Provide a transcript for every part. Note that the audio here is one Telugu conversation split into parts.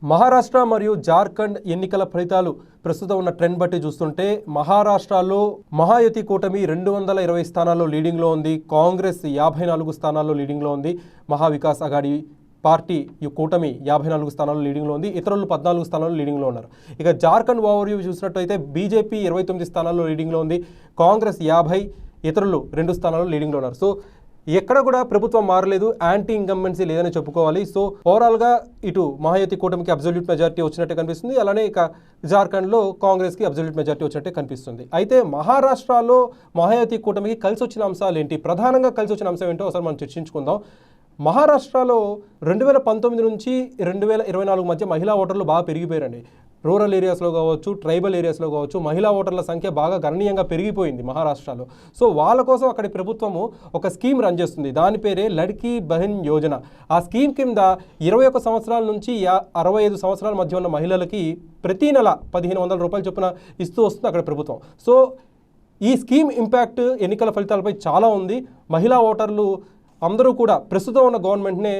మహారాష్ట్ర మరియు జార్ఖండ్ ఎన్నికల ఫలితాలు ప్రస్తుతం ఉన్న ట్రెండ్ బట్టి చూస్తుంటే మహారాష్ట్రలో మహాయుతి కూటమి 220 స్థానాల్లో లీడింగ్లో ఉంది. కాంగ్రెస్ 54 స్థానాల్లో లీడింగ్లో ఉంది. మహావికాస్ అఘాడీ పార్టీ ఈ కూటమి 54 స్థానాల్లో లీడింగ్లో ఉంది. ఇతరులు 14 స్థానాల్లో లీడింగ్లో ఉన్నారు. ఇక జార్ఖండ్ ఓవర్వ్యూ చూసినట్టయితే బీజేపీ 29 స్థానాల్లో లీడింగ్లో ఉంది. కాంగ్రెస్ 50, ఇతరులు 2 స్థానాల్లో లీడింగ్లో ఉన్నారు. సో ఎక్కడ కూడా ప్రభుత్వం మారలేదు, యాంటీ ఇన్కంబెన్సీ లేదని చెప్పుకోవాలి. సో ఓవరాల్గా ఇటు మహాయుతి కూటమికి అబ్జల్యూట్ మెజారిటీ వచ్చినట్టే కనిపిస్తుంది. అలానే ఇక జార్ఖండ్లో కాంగ్రెస్కి అబ్జల్యూట్ మెజారిటీ వచ్చినట్టే కనిపిస్తుంది. అయితే మహారాష్ట్రలో మహాయుతి కూటమికి కలిసి వచ్చిన అంశాలు ఏంటి, ప్రధానంగా కలిసి వచ్చిన అంశం ఏంటో ఒకసారి మనం చర్చించుకుందాం. మహారాష్ట్రలో 2019 నుంచి 2024 మధ్య మహిళా ఓటర్లు బాగా పెరిగిపోయారండి. రూరల్ ఏరియాస్లో కావచ్చు, ట్రైబల్ ఏరియాస్లో కావచ్చు, మహిళా ఓటర్ల సంఖ్య బాగా గణనీయంగా పెరిగిపోయింది మహారాష్ట్రలో. సో వాళ్ళ కోసం అక్కడి ప్రభుత్వము ఒక స్కీమ్ రన్ చేస్తుంది. దాని పేరే లడ్కీ బహన్ యోజన. ఆ స్కీమ్ కింద 21 సంవత్సరాల నుంచి 65 సంవత్సరాల మధ్య ఉన్న మహిళలకి ప్రతి నెల 1500 రూపాయలు చొప్పున ఇస్తూ వస్తుంది అక్కడ ప్రభుత్వం. సో ఈ స్కీమ్ ఇంపాక్ట్ ఎన్నికల ఫలితాలపై చాలా ఉంది. మహిళా ఓటర్లు అందరూ కూడా ప్రస్తుతం ఉన్న గవర్నమెంట్నే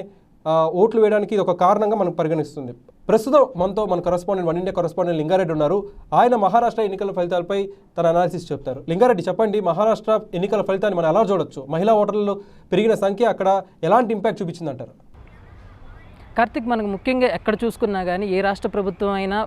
ఓట్లు వేయడానికి ఇది ఒక కారణంగా మనకు పరిగణిస్తుంది. ప్రస్తుతం మన correspondent, one India correspondent Lingareddy ఉన్నారు. ఆయన మహారాష్ట్ర ఎన్నికల ఫలితాలపై తన అనాలిసిస్ చెప్తారు. లింగారెడ్డి, చెప్పండి, మహారాష్ట్ర ఎన్నికల ఫలితాన్ని మనం ఎలా చూడొచ్చు? మహిళా ఓటర్లు పెరిగిన సంఖ్య అక్కడ ఎలాంటి ఇంపాక్ట్ చూపించిందంటారు? కార్తిక్, మనకు ముఖ్యంగా ఎక్కడ చూసుకున్నా కానీ ఏ రాష్ట్ర ప్రభుత్వం అయినా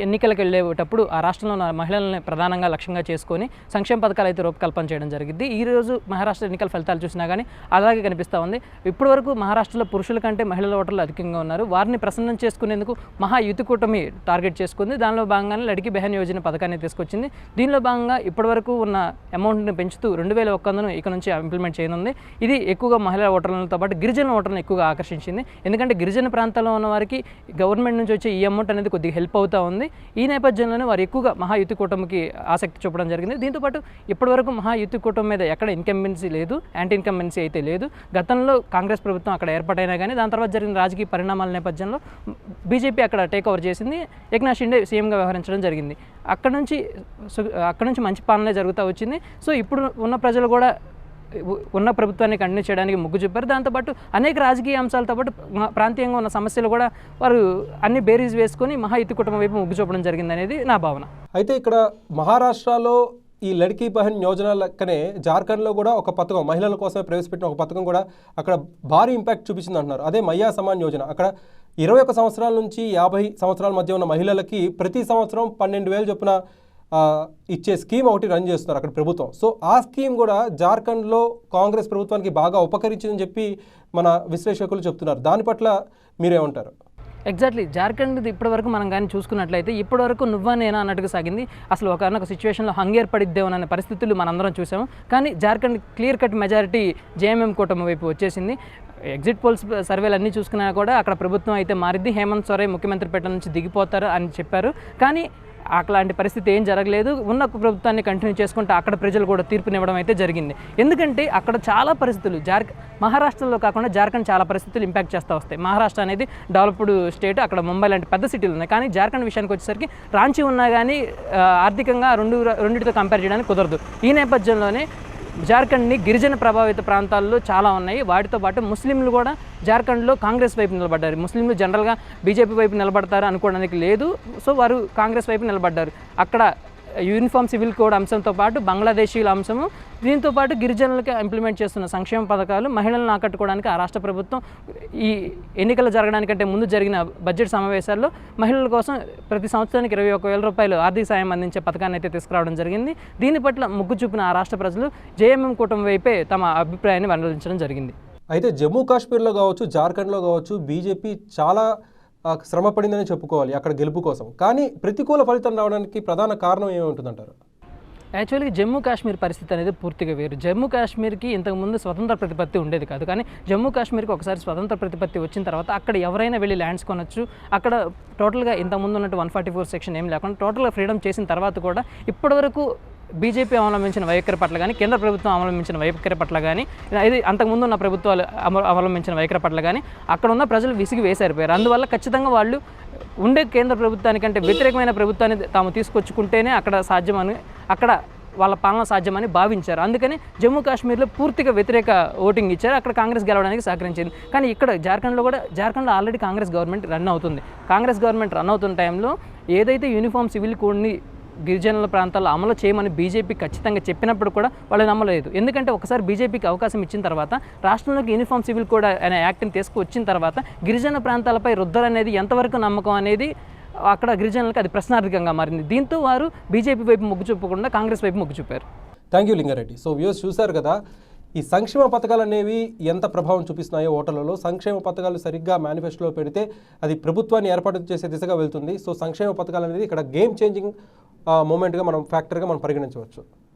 ఎన్నికలకు వెళ్ళేటప్పుడు ఆ రాష్ట్రంలో ఉన్న మహిళలని ప్రధానంగా లక్ష్యంగా చేసుకొని సంక్షేమ పథకాలు అయితే రూపకల్పన చేయడం జరిగింది. ఈరోజు మహారాష్ట్ర ఎన్నికల ఫలితాలు చూసినా కానీ అలాగే కనిపిస్తూ ఉంది. ఇప్పటివరకు మహారాష్ట్రలో పురుషుల కంటే మహిళల ఓటర్లు అధికంగా ఉన్నారు. వారిని ప్రసన్నం చేసుకునేందుకు మహాయుతి కూటమి టార్గెట్ చేసుకుంది. దానిలో భాగంగానే లడ్కీ బహన్ యోజన పథకాన్ని తీసుకొచ్చింది. దీనిలో భాగంగా ఇప్పటివరకు ఉన్న అమౌంట్ని పెంచుతూ 2100 ఇక నుంచి ఇంప్లిమెంట్ చేయనుంది. ఇది ఎక్కువగా మహిళా ఓటర్లతో పాటు గిరిజన ఓటర్లను ఎక్కువగా ఆకర్షించింది. ఎందుకంటే గిరిజన ప్రాంతాల్లో ఉన్న వారికి గవర్నమెంట్ నుంచి వచ్చే ఈ అమౌంట్ అనేది కొద్దిగా హెల్ప్ అవుతూ ఉంది. ఈ నేపథ్యంలోనే వారు ఎక్కువగా మహాయుతి కూటమికి ఆసక్తి చూపడం జరిగింది. దీంతోపాటు ఇప్పటివరకు మహాయుతి కూటమి మీద ఎక్కడ ఇన్కంబెన్సీ లేదు, యాంటీ ఇన్కంబెన్సీ అయితే లేదు. గతంలో కాంగ్రెస్ ప్రభుత్వం అక్కడ ఏర్పాటైనా కానీ దాని తర్వాత జరిగిన రాజకీయ పరిణామాల నేపథ్యంలో బీజేపీ అక్కడ టేక్ ఓవర్ చేసింది. ఏక్నాథ్ షిండే సీఎంగా వ్యవహరించడం జరిగింది. అక్కడ నుంచి మంచి పాలనే జరుగుతూ వచ్చింది. సో ఇప్పుడు ఉన్న ప్రజలు కూడా ఉన్న ప్రభుత్వాన్ని కంటిన్యూ చేయడానికి మొగ్గు చూపారు. దాంతోపాటు అనేక రాజకీయ అంశాలతో పాటు ప్రాంతీయంగా ఉన్న సమస్యలు కూడా వారు అన్ని బేరీజ్ వేసుకొని మహాయుతి కుటుంబం వైపు మొగ్గు చూపడం జరిగింది అనేది నా భావన. అయితే ఇక్కడ మహారాష్ట్రలో ఈ లడ్కీ బహన్ యోజన లెక్కనే జార్ఖండ్లో కూడా ఒక పథకం, మహిళల కోసమే ప్రవేశపెట్టిన ఒక పథకం కూడా అక్కడ భారీ ఇంపాక్ట్ చూపించింది అంటున్నారు. అదే మయ్యా సమాన్ యోజన. అక్కడ 21 సంవత్సరాల నుంచి 50 సంవత్సరాల మధ్య ఉన్న మహిళలకి ప్రతి సంవత్సరం 12,000 చొప్పున ఇచ్చే స్కీమ్ ఒకటి రన్ చేస్తున్నారు అక్కడ ప్రభుత్వం. సో ఆ స్కీమ్ కూడా జార్ఖండ్లో కాంగ్రెస్ ప్రభుత్వానికి బాగా ఉపకరించిందని చెప్పి మన విశ్లేషకులు చెప్తున్నారు. దాని పట్ల మీరేమంటారు? ఎగ్జాక్ట్లీ, జార్ఖండ్ ఇప్పటివరకు మనం కానీ చూసుకున్నట్లయితే ఇప్పటివరకు నువ్వా నేనా అన్నట్టుగా సాగింది. అసలు ఒక సిచ్యువేషన్లో హంగేర్పడిద్దేమోననే పరిస్థితులు మనందరం చూసాము. కానీ Jharkhand clear cut majority JMM కూటమి వైపు వచ్చేసింది. ఎగ్జిట్ పోల్స్ సర్వేలు అన్నీ చూసుకున్నా కూడా అక్కడ ప్రభుత్వం అయితే మారిద్ది, హేమంత్ సోరెన్ ముఖ్యమంత్రి పీఠం నుంచి దిగిపోతారు అని చెప్పారు. కానీ అట్లాంటి పరిస్థితి ఏం జరగలేదు. ఉన్న ప్రభుత్వాన్ని కంటిన్యూ చేసుకుంటే అక్కడ ప్రజలు కూడా తీర్పునివ్వడం అయితే జరిగింది. ఎందుకంటే అక్కడ చాలా పరిస్థితులు మహారాష్ట్రలో కాకుండా జార్ఖండ్ చాలా పరిస్థితులు ఇంపాక్ట్ చేస్తూ వస్తాయి. మహారాష్ట్ర అనేది డెవలప్డ్ స్టేట్, అక్కడ ముంబై లాంటి పెద్ద సిటీలు ఉన్నాయి. కానీ జార్ఖండ్ విషయానికి వచ్చేసరికి రాంచీ ఉన్నా కానీ ఆర్థికంగా రెండింటితో కంపేర్ చేయడానికి కుదరదు. ఈ నేపథ్యంలోనే జార్ఖండ్ని గిరిజన ప్రభావిత ప్రాంతాల్లో చాలా ఉన్నాయి. వాటితో పాటు ముస్లింలు కూడా జార్ఖండ్లో కాంగ్రెస్ వైపు నిలబడ్డారు. ముస్లింలు జనరల్గా బీజేపీ వైపు నిలబడతారు అనుకోవడానికి లేదు. సో వారు కాంగ్రెస్ వైపు నిలబడ్డారు. అక్కడ యూనిఫామ్ సివిల్ కోడ్ అంశంతో పాటు బంగ్లాదేశీల అంశము, దీంతో పాటు గిరిజనులకి ఇంప్లిమెంట్ చేస్తున్న సంక్షేమ పథకాలు మహిళలను ఆకట్టుకోవడానికి ఆ రాష్ట్ర ప్రభుత్వం ఈ ఎన్నికలు జరగడానికంటే ముందు జరిగిన బడ్జెట్ సమావేశాల్లో మహిళల కోసం ప్రతి సంవత్సరానికి 21,000 రూపాయలు ఆర్థిక సాయం అందించే పథకాన్ని అయితే తీసుకురావడం జరిగింది. దీని పట్ల మొగ్గు చూపిన ఆ రాష్ట్ర ప్రజలు జేఎంఎం కూటమి వైపే తమ అభిప్రాయాన్ని వెల్లడించడం జరిగింది. అయితే జమ్మూ కాశ్మీర్లో కావచ్చు, జార్ఖండ్లో కావచ్చు, బీజేపీ చాలా శ్రమ పడిందని చెప్పుకోవాలి అక్కడ గెలుపు కోసం. కానీ ప్రతికూల ఫలితం రావడానికి ప్రధాన కారణం ఏముంటుందంటారు? యాక్చువల్గా జమ్మూ కాశ్మీర్ పరిస్థితి అనేది పూర్తిగా వేరు. జమ్మూ కాశ్మీర్కి ఇంతకుముందు స్వతంత్ర ప్రతిపత్తి ఉండేది కాదు. కానీ జమ్మూ కాశ్మీర్కి ఒకసారి స్వతంత్ర ప్రతిపత్తి వచ్చిన తర్వాత అక్కడ ఎవరైనా వెళ్ళి ల్యాండ్స్ కొనొచ్చు. అక్కడ టోటల్గా ఇంతకుముందు ఉన్నట్టు 144 సెక్షన్ ఏం లేకుండా టోటల్గా ఫ్రీడమ్ చేసిన తర్వాత కూడా ఇప్పటివరకు బీజేపీ అవలంబించిన వైఖరి పట్ల కానీ, కేంద్ర ప్రభుత్వం అవలంబించిన వైఖరి పట్ల కానీ, ఇది అంతకుముందు ఉన్న ప్రభుత్వాలు అవలంబించిన వైఖరి పట్ల కానీ అక్కడ ఉన్న ప్రజలు విసిగి వేసారిపోయారు. అందువల్ల ఖచ్చితంగా వాళ్ళు ఉండే కేంద్ర ప్రభుత్వానికంటే వ్యతిరేకమైన ప్రభుత్వాన్ని తాము తీసుకొచ్చుకుంటేనే అక్కడ సాధ్యమని అక్కడ వాళ్ళ పాలన సాధ్యమని భావించారు. అందుకని జమ్మూ కాశ్మీర్లో పూర్తిగా వ్యతిరేక ఓటింగ్ ఇచ్చారు. అక్కడ కాంగ్రెస్ గెలవడానికి సహకరించింది. కానీ ఇక్కడ జార్ఖండ్లో ఆల్రెడీ కాంగ్రెస్ గవర్నమెంట్ రన్ అవుతుంది. కాంగ్రెస్ గవర్నమెంట్ రన్ అవుతున్న టైంలో ఏదైతే యూనిఫామ్ సివిల్ కోడ్ని గిరిజనుల ప్రాంతాల్లో అమలు చేయమని బీజేపీ ఖచ్చితంగా చెప్పినప్పుడు కూడా వాళ్ళు నమ్మలేదు. ఎందుకంటే ఒకసారి బీజేపీకి అవకాశం ఇచ్చిన తర్వాత రాష్ట్రంలోకి యూనిఫామ్ సివిల్ కోడ్ అనే యాక్ట్ని తీసుకువచ్చిన తర్వాత గిరిజన ప్రాంతాలపై రుద్దరనేది ఎంతవరకు నమ్మకం అనేది అక్కడ గిరిజనులకు అది ప్రశ్నార్థకంగా మారింది. దీంతో వారు బీజేపీ వైపు మొగ్గు చూపకుండా కాంగ్రెస్ వైపు మొగ్గు చూపారు. Thank you Lingareddy. So views చూశారు కదా, ఈ సంక్షేమ పథకాలు అనేవి ఎంత ప్రభావం చూపిస్తున్నాయో ఓటర్లలో. సంక్షేమ పథకాలు సరిగ్గా మేనిఫెస్టోలో పెడితే అది ప్రభుత్వాన్ని ఏర్పాటు చేసే దిశగా వెళ్తుంది. సో సంక్షేమ పథకాలు అనేది ఇక్కడ గేమ్ చేంజింగ్ మూమెంట్గా ఫ్యాక్టర్గా మనం పరిగణించవచ్చు.